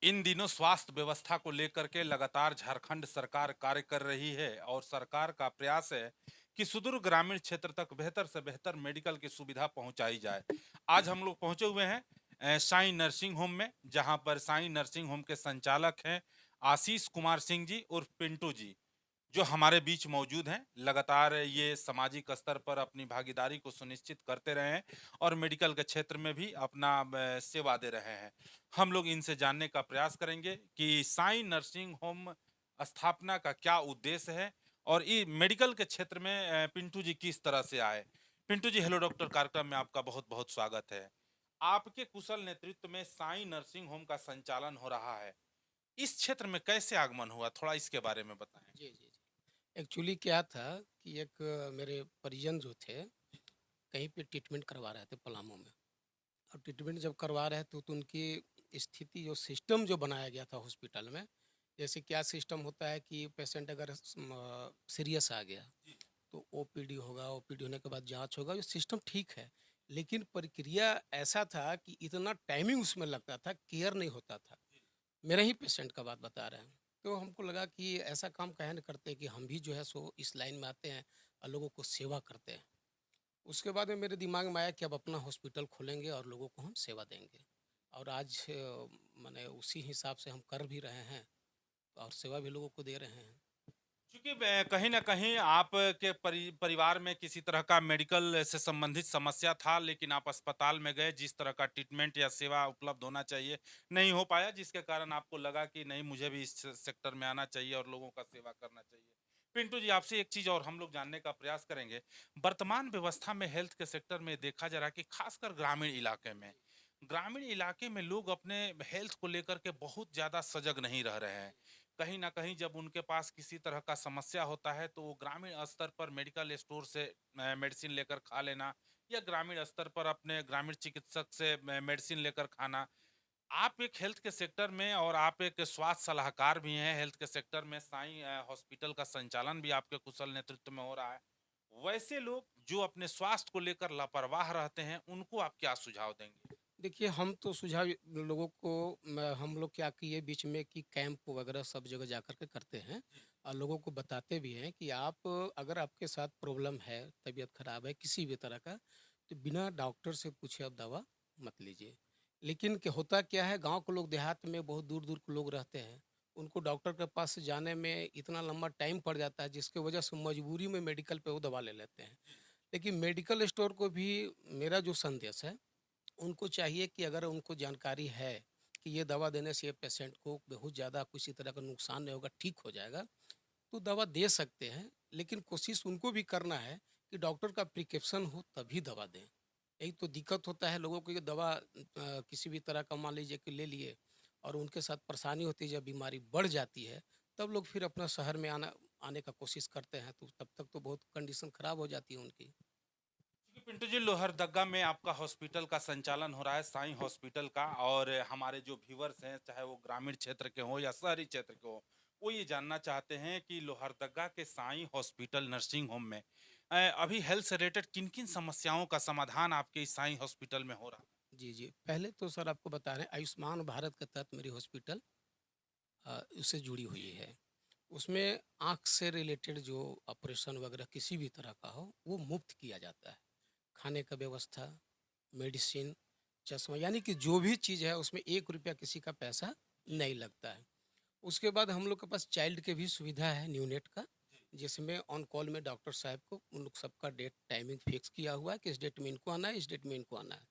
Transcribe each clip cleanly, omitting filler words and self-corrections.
इन दिनों स्वास्थ्य व्यवस्था को लेकर के लगातार झारखंड सरकार कार्य कर रही है और सरकार का प्रयास है कि सुदूर ग्रामीण क्षेत्र तक बेहतर से बेहतर मेडिकल की सुविधा पहुंचाई जाए। आज हम लोग पहुंचे हुए हैं साईं नर्सिंग होम में, जहां पर साईं नर्सिंग होम के संचालक हैं आशीष कुमार सिंह जी उर्फ पिंटू जी, जो हमारे बीच मौजूद हैं। लगातार ये सामाजिक स्तर पर अपनी भागीदारी को सुनिश्चित करते रहे हैं और मेडिकल के क्षेत्र में भी अपना सेवा दे रहे हैं। हम लोग इनसे जानने का प्रयास करेंगे कि साईं नर्सिंग होम स्थापना का क्या उद्देश्य है और ये मेडिकल के क्षेत्र में पिंटू जी किस तरह से आए। पिंटू जी, हेलो डॉक्टर कार्यक्रम में आपका बहुत बहुत स्वागत है। आपके कुशल नेतृत्व में साईं नर्सिंग होम का संचालन हो रहा है। इस क्षेत्र में कैसे आगमन हुआ, थोड़ा इसके बारे में बताएं। जी, जी, जी। एक्चुअली क्या था कि एक मेरे परिजन जो थे, कहीं पे ट्रीटमेंट करवा रहे थे पलामू में। और ट्रीटमेंट जब करवा रहे थे तो उनकी स्थिति जो सिस्टम जो बनाया गया था हॉस्पिटल में, जैसे क्या सिस्टम होता है कि पेशेंट अगर सीरियस आ गया, तो ओपीडी होगा, ओपीडी होने के बाद जाँच होगा, ये सिस्टम ठीक है। लेकिन प्रक्रिया ऐसा था कि इतना टाइमिंग उसमें लगता था, केयर नहीं होता था। मेरे ही पेशेंट का बात बता रहे हैं। तो हमको लगा कि ऐसा काम काहे ना करते कि हम भी जो है सो इस लाइन में आते हैं और लोगों को सेवा करते हैं। उसके बाद में मेरे दिमाग में आया कि अब अपना हॉस्पिटल खोलेंगे और लोगों को हम सेवा देंगे। और आज माने उसी हिसाब से हम कर भी रहे हैं और सेवा भी लोगों को दे रहे हैं। क्योंकि कहीं न कहीं आपके परिवार में किसी तरह का मेडिकल से संबंधित समस्या था, लेकिन आप अस्पताल में गए, जिस तरह का ट्रीटमेंट या सेवा उपलब्ध होना चाहिए, नहीं हो पाया, जिसके कारण आपको लगा कि नहीं, मुझे भी इस सेक्टर में आना चाहिए और लोगों का सेवा करना चाहिए। पिंटू जी, आपसे एक चीज़ और हम लोग जानने का प्रयास करेंगे। वर्तमान व्यवस्था में हेल्थ के सेक्टर में देखा जा रहा है कि खासकर ग्रामीण इलाके में लोग अपने हेल्थ को लेकर के बहुत ज़्यादा सजग नहीं रह रहे हैं। कहीं न कहीं जब उनके पास किसी तरह का समस्या होता है तो वो ग्रामीण स्तर पर मेडिकल स्टोर से मेडिसिन लेकर खा लेना या ग्रामीण स्तर पर अपने ग्रामीण चिकित्सक से मेडिसिन लेकर खाना। आप एक हेल्थ के सेक्टर में और आप एक स्वास्थ्य सलाहकार भी हैं हेल्थ के सेक्टर में, साईं हॉस्पिटल का संचालन भी आपके कुशल नेतृत्व में हो रहा है। वैसे लोग जो अपने स्वास्थ्य को लेकर लापरवाह रहते हैं, उनको आप क्या सुझाव देंगे? देखिए, हम तो सुझाव लोगों को हम लोग क्या किए बीच में कि कैंप वगैरह सब जगह जाकर के करते हैं और लोगों को बताते भी हैं कि आप अगर आपके साथ प्रॉब्लम है, तबीयत खराब है किसी भी तरह का, तो बिना डॉक्टर से पूछे आप दवा मत लीजिए। लेकिन क्या होता क्या है, गांव के लोग देहात में बहुत दूर दूर के लोग रहते हैं, उनको डॉक्टर के पास जाने में इतना लंबा टाइम पड़ जाता है जिसकी वजह से मजबूरी में मेडिकल पे वो दवा ले लेते हैं। लेकिन मेडिकल स्टोर को भी मेरा जो संदेश है, उनको चाहिए कि अगर उनको जानकारी है कि ये दवा देने से ये पेशेंट को बहुत ज़्यादा किसी तरह का नुकसान नहीं होगा, ठीक हो जाएगा, तो दवा दे सकते हैं। लेकिन कोशिश उनको भी करना है कि डॉक्टर का प्रिस्क्रिप्शन हो तभी दवा दें। यही तो दिक्कत होता है लोगों को, ये दवा किसी भी तरह का मान लीजिए कि ले लिए और उनके साथ परेशानी होती है, जब बीमारी बढ़ जाती है, तब लोग फिर अपना शहर में आना आने का कोशिश करते हैं, तो तब तक तो बहुत कंडीशन खराब हो जाती है उनकी। क्योंकि पिंटू जी, लोहरदग्गा में आपका हॉस्पिटल का संचालन हो रहा है, साईं हॉस्पिटल का, और हमारे जो व्यूअर्स हैं, चाहे वो ग्रामीण क्षेत्र के हों या शहरी क्षेत्र के हों, वो ये जानना चाहते हैं कि लोहरदग्गा के साईं हॉस्पिटल नर्सिंग होम में अभी हेल्थ से रिलेटेड किन किन समस्याओं का समाधान आपके इस साईं हॉस्पिटल में हो रहा है। जी, जी। पहले तो सर आपको बता रहे हैं, आयुष्मान भारत के तहत मेरी हॉस्पिटल उससे जुड़ी हुई है। उसमें आँख से रिलेटेड जो ऑपरेशन वगैरह किसी भी तरह का हो, वो मुफ़्त किया जाता है। खाने का व्यवस्था, मेडिसिन, चश्मा, यानी कि जो भी चीज़ है उसमें ₹1 किसी का पैसा नहीं लगता है। उसके बाद हम लोग के पास चाइल्ड की भी सुविधा है, न्यूनेट का, जिसमें ऑन कॉल में डॉक्टर साहब को उन लोग सबका डेट टाइमिंग फिक्स किया हुआ है कि इस डेट में इनको आना है, इस डेट में इनको आना है।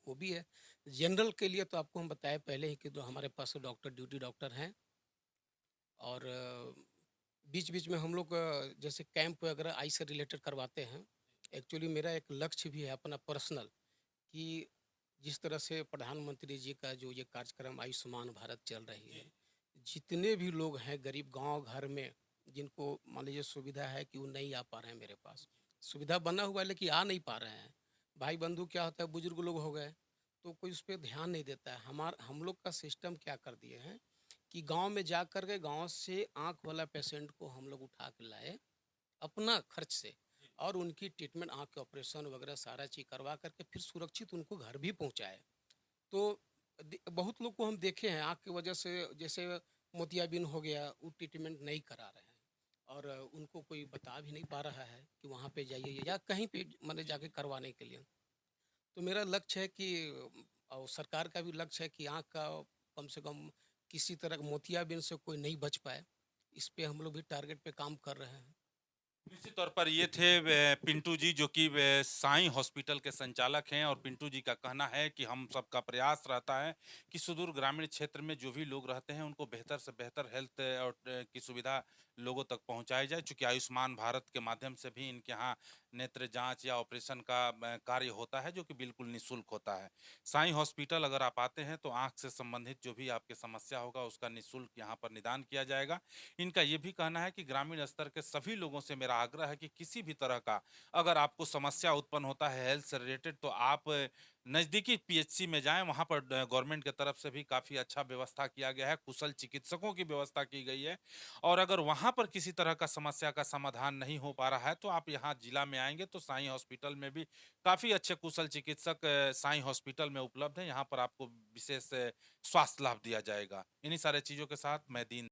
वो भी है। जनरल के लिए तो आपको हम बताए पहले ही कि जो हमारे पास डॉक्टर ड्यूटी डॉक्टर हैं। और बीच-बीच में हम लोग जैसे कैंप वगैरह आई से रिलेटेड करवाते हैं। एक्चुअली मेरा एक लक्ष्य भी है अपना पर्सनल, कि जिस तरह से प्रधानमंत्री जी का जो ये कार्यक्रम आयुष्मान भारत चल रही है, जितने भी लोग हैं गरीब गाँव घर में, जिनको मान लीजिए सुविधा है कि वो नहीं आ पा रहे हैं मेरे पास। सुविधा बना हुआ है लेकिन आ नहीं पा रहे हैं। भाई-बंधु क्या होता है, बुजुर्ग लोग हो गए, तो कोई उस पे ध्यान नहीं देता है। हम लोग का सिस्टम क्या कर दिए हैं कि गाँव में जा कर के गाँव से आँख वाला पेशेंट को हम लोग उठा के लाए अपना खर्च से, और उनकी ट्रीटमेंट, आँख के ऑपरेशन वगैरह सारा चीज़ करवा कर के फिर सुरक्षित उनको घर भी पहुँचाए। तो बहुत लोग को हम देखे हैं आँख की वजह से, जैसे मोतियाबिंद हो गया, वो ट्रीटमेंट नहीं करा रहे हैं और उनको कोई बता भी नहीं पा रहा है कि वहाँ पे जाइए या कहीं पे माने जाके करवाने के लिए। तो मेरा लक्ष्य है कि और सरकार का भी लक्ष्य है कि आँख का कम से कम किसी तरह का मोतियाबिंद से कोई नहीं बच पाए। इस पे हम लोग भी टारगेट पे काम कर रहे हैं। निश्चित तौर पर ये थे पिंटू जी, जो कि साईं हॉस्पिटल के संचालक हैं, और पिंटू जी का कहना है कि हम सबका प्रयास रहता है कि सुदूर ग्रामीण क्षेत्र में जो भी लोग रहते हैं उनको बेहतर से बेहतर हेल्थ और की सुविधा लोगों तक पहुंचाई जाए, चूंकि आयुष्मान भारत के माध्यम से भी इनके यहाँ नेत्र जांच या ऑपरेशन का कार्य होता है, जो कि बिल्कुल निःशुल्क होता है। साईं हॉस्पिटल अगर आप आते हैं तो आंख से संबंधित जो भी आपकी समस्या होगा उसका निःशुल्क यहाँ पर निदान किया जाएगा। इनका ये भी कहना है कि ग्रामीण स्तर के सभी लोगों से मेरा आग्रह है कि किसी भी तरह का अगर आपको समस्या उत्पन्न होता है हेल्थ से रिलेटेड, तो आप नज़दीकी पीएचसी में जाएं। वहां पर गवर्नमेंट की तरफ से भी काफ़ी अच्छा व्यवस्था किया गया है, कुशल चिकित्सकों की व्यवस्था की गई है। और अगर वहां पर किसी तरह का समस्या का समाधान नहीं हो पा रहा है तो आप यहाँ जिला में आएंगे तो साईं हॉस्पिटल में भी काफ़ी अच्छे कुशल चिकित्सक साईं हॉस्पिटल में उपलब्ध हैं। यहाँ पर आपको विशेष स्वास्थ्य लाभ दिया जाएगा। इन्हीं सारे चीज़ों के साथ मैं दीन